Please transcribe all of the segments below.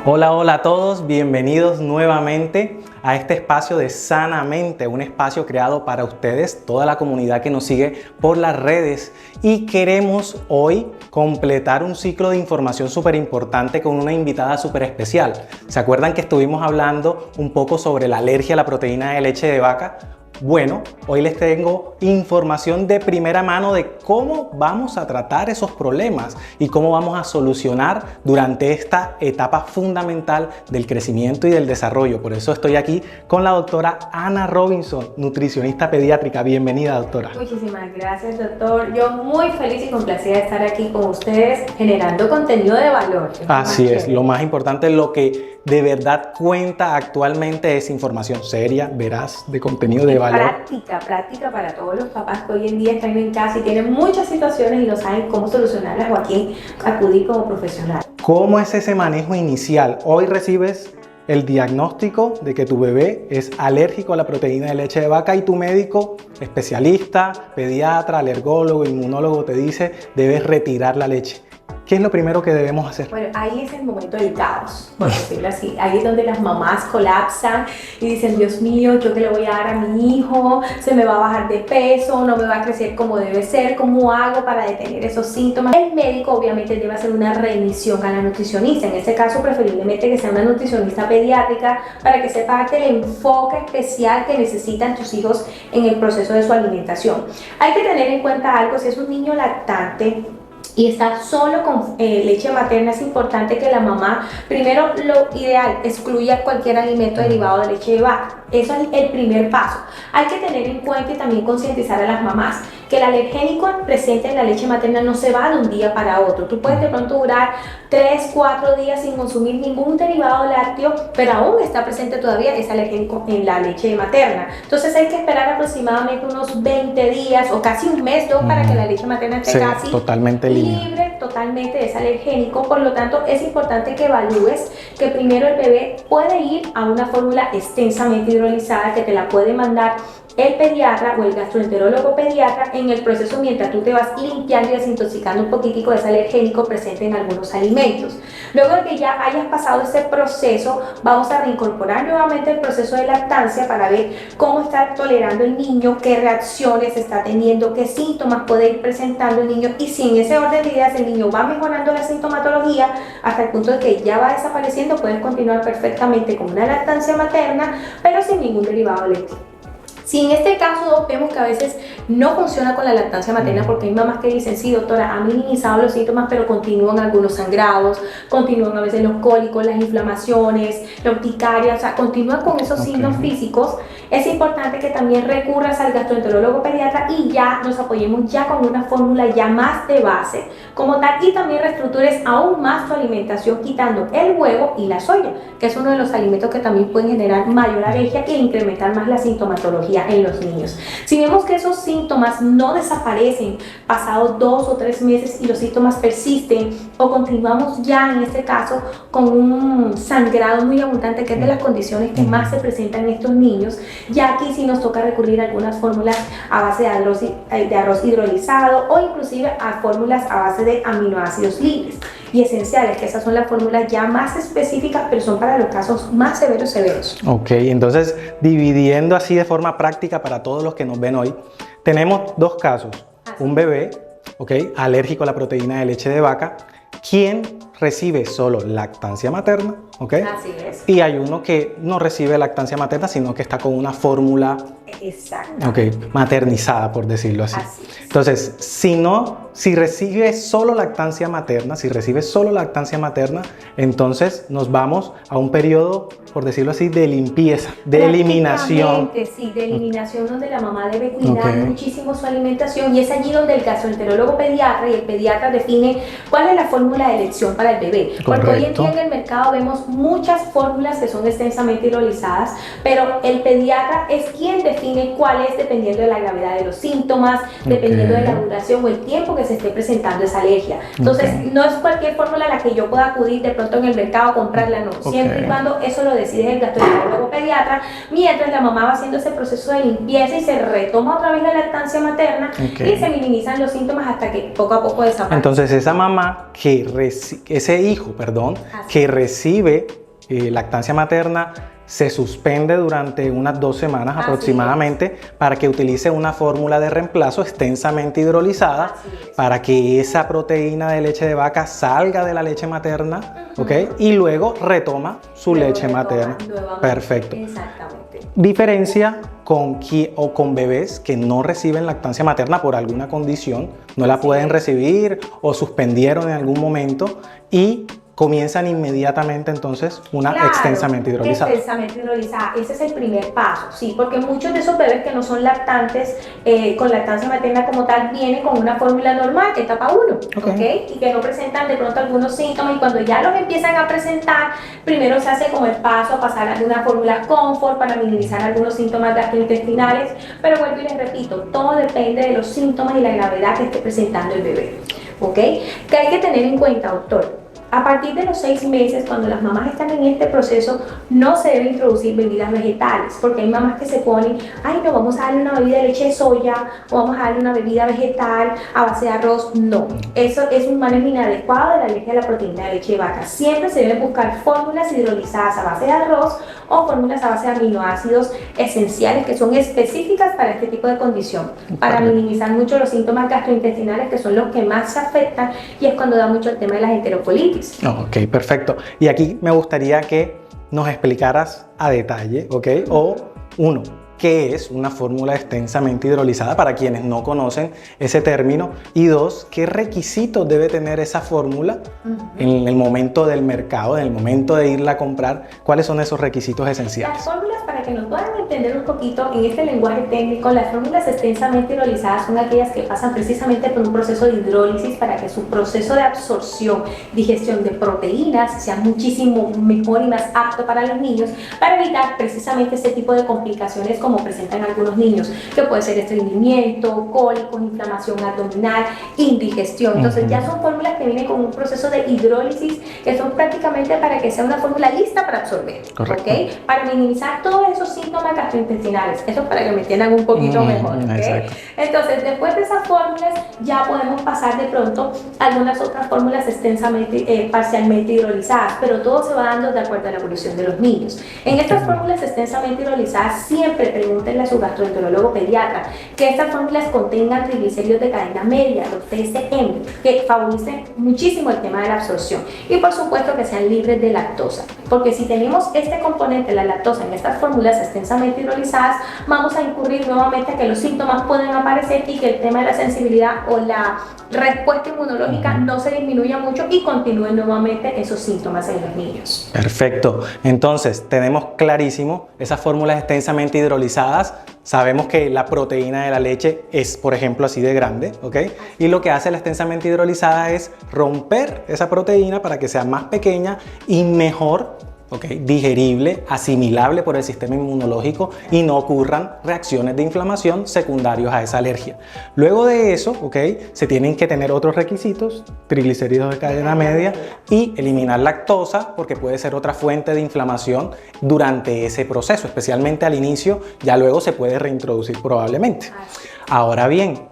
Hola, hola a todos, bienvenidos nuevamente a este espacio de Sanamente, un espacio creado para ustedes, toda la comunidad que nos sigue por las redes, y queremos hoy completar un ciclo de información súper importante con una invitada súper especial. ¿Se acuerdan que estuvimos hablando un poco sobre la alergia a la proteína de leche de vaca? Bueno, hoy les tengo información de primera mano de cómo vamos a tratar esos problemas y cómo vamos a solucionar durante esta etapa fundamental del crecimiento y del desarrollo. Por eso estoy aquí con la doctora Ana Robinson, nutricionista pediátrica. Bienvenida, doctora. Muchísimas gracias, doctor. Yo muy feliz y complacida de estar aquí con ustedes generando contenido de valor. Así es, lo más importante, lo que de verdad cuenta actualmente es información seria, veraz, de contenido de valor. Práctica para todos los papás que hoy en día están en casa y tienen muchas situaciones y no saben cómo solucionarlas o a quién acudir como profesional. ¿Cómo es ese manejo inicial? Hoy recibes el diagnóstico de que tu bebé es alérgico a la proteína de leche de vaca y tu médico especialista, pediatra, alergólogo, inmunólogo te dice debes retirar la leche. ¿Qué es lo primero que debemos hacer? Bueno, ahí es el momento del caos, por decirlo así. Ahí es donde las mamás colapsan y dicen, Dios mío, ¿yo qué le voy a dar a mi hijo? Se me va a bajar de peso, no me va a crecer como debe ser. ¿Cómo hago para detener esos síntomas? El médico obviamente debe hacer una remisión a la nutricionista. En este caso, preferiblemente que sea una nutricionista pediátrica para que sepa darte el enfoque especial que necesitan tus hijos en el proceso de su alimentación. Hay que tener en cuenta algo, si es un niño lactante y está solo con leche materna, es importante que la mamá, primero lo ideal, excluya cualquier alimento derivado de leche de vaca. Eso es el primer paso. Hay que tener en cuenta y también concientizar a las mamás que el alergénico presente en la leche materna no se va de un día para otro. Tú puedes de pronto durar 3, 4 días sin consumir ningún derivado lácteo, pero aún está presente todavía ese alergénico en la leche materna. Entonces hay que esperar aproximadamente unos 20 días o casi un mes, ¿no? Para que la leche materna esté casi totalmente libre totalmente de ese alergénico. Por lo tanto, es importante que evalúes que primero el bebé puede ir a una fórmula extensamente hidrolizada que te la puede mandar el pediatra o el gastroenterólogo pediatra en el proceso mientras tú te vas limpiando y desintoxicando un poquitico de ese alergénico presente en algunos alimentos. Luego de que ya hayas pasado ese proceso, vamos a reincorporar nuevamente el proceso de lactancia para ver cómo está tolerando el niño, qué reacciones está teniendo, qué síntomas puede ir presentando el niño, y si en ese orden de ideas el niño va mejorando la sintomatología hasta el punto de que ya va desapareciendo, puedes continuar perfectamente con una lactancia materna, pero sin ningún derivado lácteo. Si en este caso vemos que a veces no funciona con la lactancia materna, porque hay mamás que dicen, sí doctora, han minimizado los síntomas, pero continúan algunos sangrados, continúan a veces los cólicos, las inflamaciones, la urticaria, o sea, continúan con esos signos físicos, es importante que también recurras al gastroenterólogo pediatra y ya nos apoyemos ya con una fórmula ya más de base, como tal, y también reestructures aún más tu alimentación quitando el huevo y la soya, que es uno de los alimentos que también pueden generar mayor alergia e incrementar más la sintomatología en los niños. Si vemos que esos síntomas no desaparecen pasados 2 o 3 meses y los síntomas persisten, o continuamos ya en este caso con un sangrado muy abundante, que es de las condiciones que más se presentan en estos niños, ya aquí sí nos toca recurrir a algunas fórmulas a base de arroz hidrolizado o inclusive a fórmulas a base de aminoácidos libres y esenciales, que esas son las fórmulas ya más específicas, pero son para los casos más severos. Ok, entonces dividiendo así de forma práctica para todos los que nos ven hoy, tenemos dos casos. Un bebé, alérgico a la proteína de leche de vaca, quien recibe solo lactancia materna, Así es. Y hay uno que no recibe lactancia materna, sino que está con una fórmula maternizada, por decirlo así. Así es. Entonces, si recibe solo lactancia materna, entonces nos vamos a un periodo, por decirlo así, de limpieza, de eliminación. Sí, de eliminación, donde la mamá debe cuidar muchísimo su alimentación, y es allí donde el gastroenterólogo pediatra y el pediatra definen cuál es la fórmula de elección para el bebé. Porque hoy en día en el mercado vemos muchas fórmulas que son extensamente hidrolizadas, pero el pediatra es quien define cuál es, dependiendo de la gravedad de los síntomas, dependiendo de la duración o el tiempo que se esté presentando esa alergia. Entonces, no es cualquier fórmula a la que yo pueda acudir de pronto en el mercado a comprarla, no. Siempre y cuando eso lo decide el gastroenterólogo pediatra, mientras la mamá va haciendo ese proceso de limpieza y se retoma otra vez la lactancia materna y se minimizan los síntomas hasta que poco a poco desaparece. Entonces, esa mamá ese hijo, que recibe lactancia materna, se suspende durante unas 2 semanas aproximadamente para que utilice una fórmula de reemplazo extensamente hidrolizada para que esa proteína de leche de vaca salga de la leche materna, y luego retoma su leche materna. Perfecto. Exactamente. Diferencia con bebés que no reciben lactancia materna por alguna condición, no la pueden recibir o suspendieron en algún momento y comienzan inmediatamente entonces una extensamente hidrolizada. Extensamente hidrolizada, ese es el primer paso, sí, porque muchos de esos bebés que no son lactantes con lactancia materna como tal vienen con una fórmula normal, etapa 1, y que no presentan de pronto algunos síntomas y cuando ya los empiezan a presentar, primero se hace como el paso a pasar a una fórmula confort para minimizar algunos síntomas gastrointestinales, pero vuelvo y les repito, todo depende de los síntomas y la gravedad que esté presentando el bebé, ¿Qué hay que tener en cuenta, doctor? A partir de los 6 meses, cuando las mamás están en este proceso, no se debe introducir bebidas vegetales, porque hay mamás que se ponen, ay no, vamos a darle una bebida de leche de soya, o vamos a darle una bebida vegetal a base de arroz. No, eso es un manejo inadecuado de la alergia a la proteína de leche de vaca. Siempre se deben buscar fórmulas hidrolizadas a base de arroz o fórmulas a base de aminoácidos esenciales que son específicas para este tipo de condición, para minimizar mucho los síntomas gastrointestinales que son los que más se afectan y es cuando da mucho el tema de las enterocolitis. Ok, perfecto. Y aquí me gustaría que nos explicaras a detalle, o uno, ¿qué es una fórmula extensamente hidrolizada para quienes no conocen ese término? Y 2, ¿qué requisitos debe tener esa fórmula en el momento del mercado, en el momento de irla a comprar? ¿Cuáles son esos requisitos esenciales? Las fórmulas, para que nos puedan entender un poquito en este lenguaje técnico, las fórmulas extensamente hidrolizadas son aquellas que pasan precisamente por un proceso de hidrólisis para que su proceso de absorción, digestión de proteínas sea muchísimo mejor y más apto para los niños, para evitar precisamente este tipo de complicaciones como presentan algunos niños, que puede ser estreñimiento, cólicos, inflamación abdominal, indigestión. Entonces ya son fórmulas que vienen con un proceso de hidrólisis que son prácticamente para que sea una fórmula lista para absorber, para minimizar todos esos síntomas gastrointestinales. Eso es para que me entiendan un poquito mejor. Entonces después de esas fórmulas ya podemos pasar de pronto a algunas otras fórmulas parcialmente hidrolizadas, pero todo se va dando de acuerdo a la evolución de los niños. En estas fórmulas extensamente hidrolizadas siempre pregúntenle a su gastroenterólogo pediatra que estas fórmulas contengan triglicéridos de cadena media, los TSM, que favorecen muchísimo el tema de la absorción y por supuesto que sean libres de lactosa, porque si tenemos este componente, la lactosa, en estas fórmulas extensamente hidrolizadas, vamos a incurrir nuevamente a que los síntomas pueden aparecer y que el tema de la sensibilidad o la respuesta inmunológica no se disminuya mucho y continúen nuevamente esos síntomas en los niños. Perfecto. Entonces, tenemos clarísimo esas fórmulas extensamente hidrolizadas. Sabemos que la proteína de la leche es, por ejemplo, así de grande, Y lo que hace la extensamente hidrolizada es romper esa proteína para que sea más pequeña y mejor digerible, asimilable por el sistema inmunológico y no ocurran reacciones de inflamación secundarios a esa alergia. Luego de eso, se tienen que tener otros requisitos, triglicéridos de cadena media y eliminar lactosa porque puede ser otra fuente de inflamación durante ese proceso, especialmente al inicio, ya luego se puede reintroducir probablemente. Ahora bien,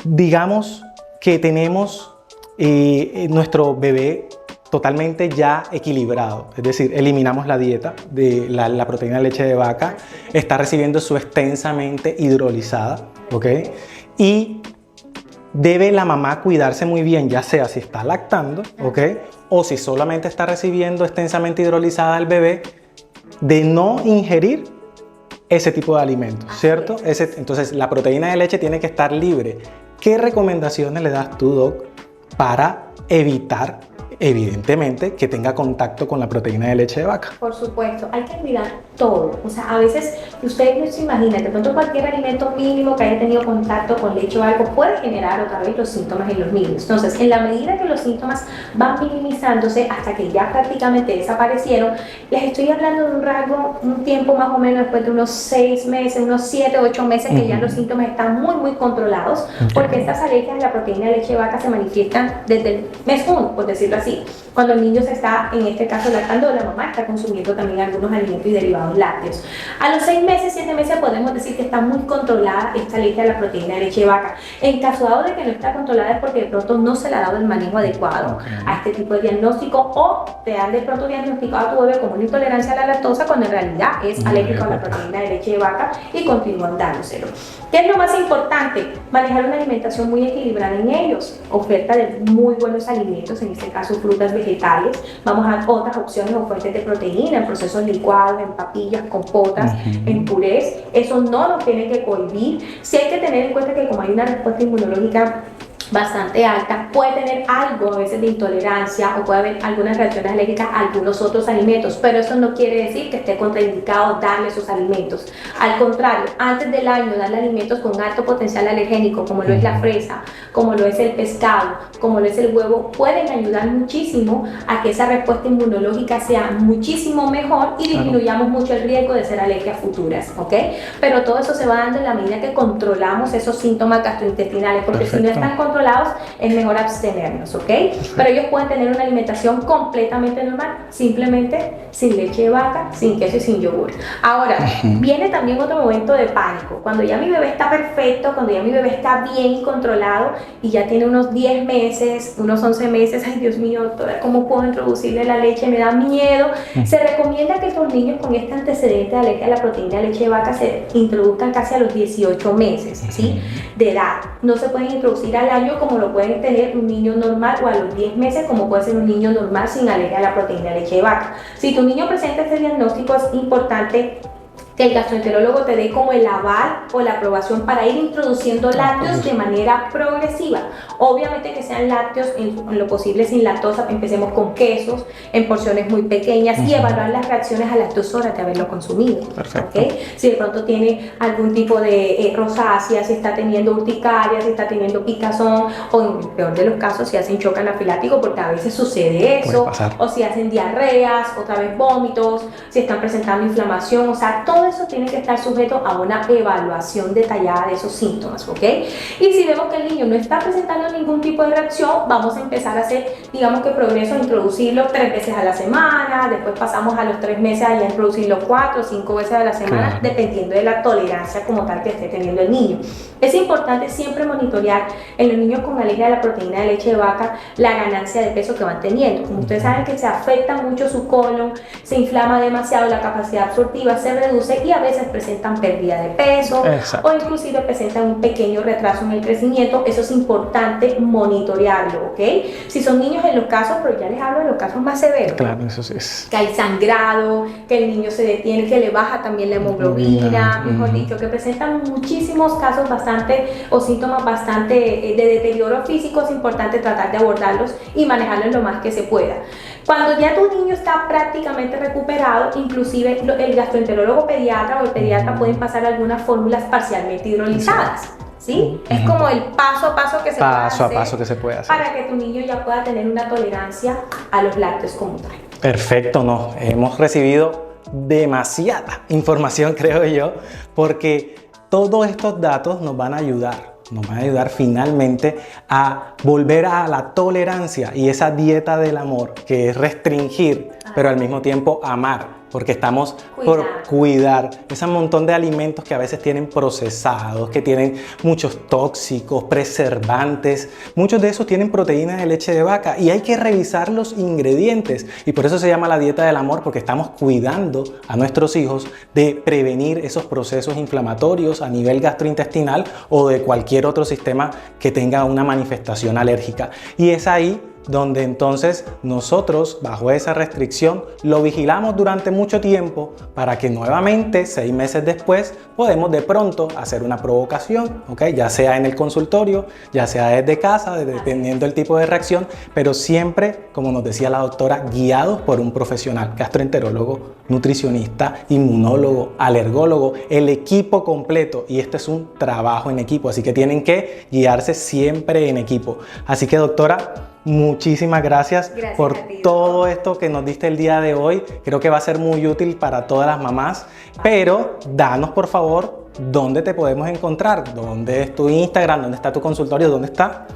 digamos que tenemos nuestro bebé totalmente ya equilibrado, es decir, eliminamos la dieta de la proteína de leche de vaca, está recibiendo su extensamente hidrolizada, y debe la mamá cuidarse muy bien, ya sea si está lactando, o si solamente está recibiendo extensamente hidrolizada al bebé, de no ingerir ese tipo de alimentos, ¿cierto? Entonces la proteína de leche tiene que estar libre. ¿Qué recomendaciones le das tú, Doc, para evitar, evidentemente, que tenga contacto con la proteína de leche de vaca. Por supuesto, hay que cuidar todo. O sea, a veces ustedes no se imaginan, de pronto cualquier alimento mínimo que haya tenido contacto con leche o algo puede generar otra vez los síntomas en los niños. Entonces, en la medida que los síntomas van minimizándose hasta que ya prácticamente desaparecieron, les estoy hablando de un rango, un tiempo más o menos después de unos 6 meses, unos 7, 8 meses que ya los síntomas están muy controlados, porque estas alergias a la proteína de leche de vaca se manifiestan desde el mes 1, por decirlo así. Cuando el niño se está, en este caso, lactando, la mamá está consumiendo también algunos alimentos y derivados lácteos. A los 6 meses, 7 meses podemos decir que está muy controlada esta alergia a la proteína de leche de vaca. En caso dado de que no está controlada es porque de pronto no se le ha dado el manejo adecuado a este tipo de diagnóstico, o te han de pronto diagnosticado a tu bebé como una intolerancia a la lactosa cuando en realidad es alérgico a la proteína de leche de vaca y continúan dándoselo. ¿Qué es lo más importante? Manejar una alimentación muy equilibrada en ellos, oferta de muy buenos alimentos, en este caso frutas, vegetales. Vamos a otras opciones o fuentes de proteína en procesos licuados, en papillas, compotas, en purés. Eso no nos tiene que cohibir. Sí hay que tener en cuenta que como hay una respuesta inmunológica bastante alta, puede tener algo a veces de intolerancia o puede haber algunas reacciones alérgicas a algunos otros alimentos, pero eso no quiere decir que esté contraindicado darle esos alimentos. Al contrario, antes del año darle alimentos con alto potencial alergénico, como lo es la fresa, como lo es el pescado, como lo es el huevo, pueden ayudar muchísimo a que esa respuesta inmunológica sea muchísimo mejor y disminuyamos mucho el riesgo de ser alergias futuras, ¿ok? Pero todo eso se va dando en la medida que controlamos esos síntomas gastrointestinales, porque si no están controlados, es mejor abstenernos, ¿ok? Pero ellos pueden tener una alimentación completamente normal, simplemente sin leche de vaca, sin queso y sin yogur. Ahora, viene también otro momento de pánico, cuando ya mi bebé está perfecto, cuando ya mi bebé está bien y controlado y ya tiene unos 10 meses, unos 11 meses, ay Dios mío, doctora, ¿cómo puedo introducirle la leche? Me da miedo. Se recomienda que estos niños con este antecedente de alergia a la proteína de leche de vaca se introduzcan casi a los 18 meses, ¿sí? De edad. No se pueden introducir al año como lo pueden tener un niño normal, o a los 10 meses como puede ser un niño normal sin alergia a la proteína de leche de vaca. Si tu niño presenta este diagnóstico, es importante que el gastroenterólogo te dé como el aval o la aprobación para ir introduciendo lácteos de manera progresiva. Obviamente que sean lácteos en lo posible sin lactosa, empecemos con quesos en porciones muy pequeñas y evaluar las reacciones a las 2 horas de haberlo consumido. ¿Okay? Si de pronto tiene algún tipo de rosácea, si está teniendo urticaria, si está teniendo picazón, o en el peor de los casos si hacen choque anafilático, porque a veces sucede eso, o si hacen diarreas, otra vez vómitos, si están presentando inflamación, o sea, todo eso tiene que estar sujeto a una evaluación detallada de esos síntomas, ¿ok? Y si vemos que el niño no está presentando ningún tipo de reacción, vamos a empezar a hacer, digamos que progreso, introducirlo 3 veces a la semana, después pasamos a los 3 meses a ya introducirlo 4 o 5 veces a la semana, dependiendo de la tolerancia como tal que esté teniendo el niño. Es importante siempre monitorear en los niños con alergia a la proteína de leche de vaca la ganancia de peso que van teniendo. Como ustedes saben que se afecta mucho su colon, se inflama demasiado, la capacidad absortiva se reduce y a veces presentan pérdida de peso o inclusive presentan un pequeño retraso en el crecimiento. Eso es importante monitorearlo, ¿ok? Si son niños en los casos, pero ya les hablo de los casos más severos. Claro, eso sí es. Que hay sangrado, que el niño se detiene, que le baja también la hemoglobina, mejor dicho, que presentan muchísimos casos o síntomas bastante de deterioro físico. Es importante tratar de abordarlos y manejarlos lo más que se pueda. Cuando ya tu niño está prácticamente recuperado, inclusive el gastroenterólogo pediatra o el pediatra pueden pasar algunas fórmulas parcialmente hidrolizadas, ¿sí? Es como el paso a paso que se puede hacer para que tu niño ya pueda tener una tolerancia a los lácteos como tal. Perfecto, hemos recibido demasiada información, creo yo, porque todos estos datos nos van a ayudar finalmente a volver a la tolerancia y esa dieta del amor, que es restringir, pero al mismo tiempo amar, porque estamos por cuidar ese montón de alimentos que a veces tienen procesados, que tienen muchos tóxicos, preservantes. Muchos de esos tienen proteínas de leche de vaca y hay que revisar los ingredientes. Y por eso se llama la dieta del amor, porque estamos cuidando a nuestros hijos de prevenir esos procesos inflamatorios a nivel gastrointestinal o de cualquier otro sistema que tenga una manifestación alérgica. Y es ahí donde entonces nosotros bajo esa restricción lo vigilamos durante mucho tiempo para que nuevamente 6 meses después podemos de pronto hacer una provocación, ¿ok? Ya sea en el consultorio, ya sea desde casa, dependiendo del tipo de reacción, pero siempre, como nos decía la doctora, guiados por un profesional, gastroenterólogo, nutricionista, inmunólogo, alergólogo, el equipo completo, y este es un trabajo en equipo, así que tienen que guiarse siempre en equipo. Así que doctora, muchísimas gracias por todo esto que nos diste el día de hoy. Creo que va a ser muy útil para todas las mamás, pero danos por favor dónde te podemos encontrar, dónde es tu Instagram, dónde está tu consultorio, dónde está.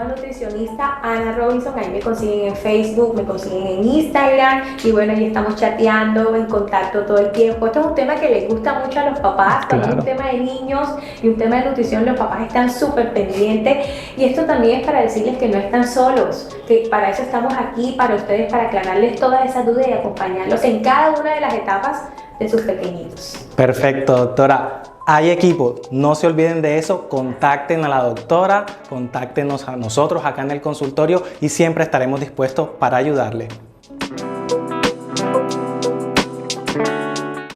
@nutricionista Ana Robinson, ahí me consiguen en Facebook, me consiguen en Instagram y bueno, ahí estamos chateando, en contacto todo el tiempo. Esto es un tema que les gusta mucho a los papás, cuando es un tema de niños y un tema de nutrición, los papás están súper pendientes, y esto también es para decirles que no están solos, que para eso estamos aquí, para ustedes, para aclararles todas esas dudas y acompañarlos en cada una de las etapas de sus pequeñitos. Perfecto, doctora. Hay equipo, no se olviden de eso, contacten a la doctora, contáctenos a nosotros acá en el consultorio y siempre estaremos dispuestos para ayudarle.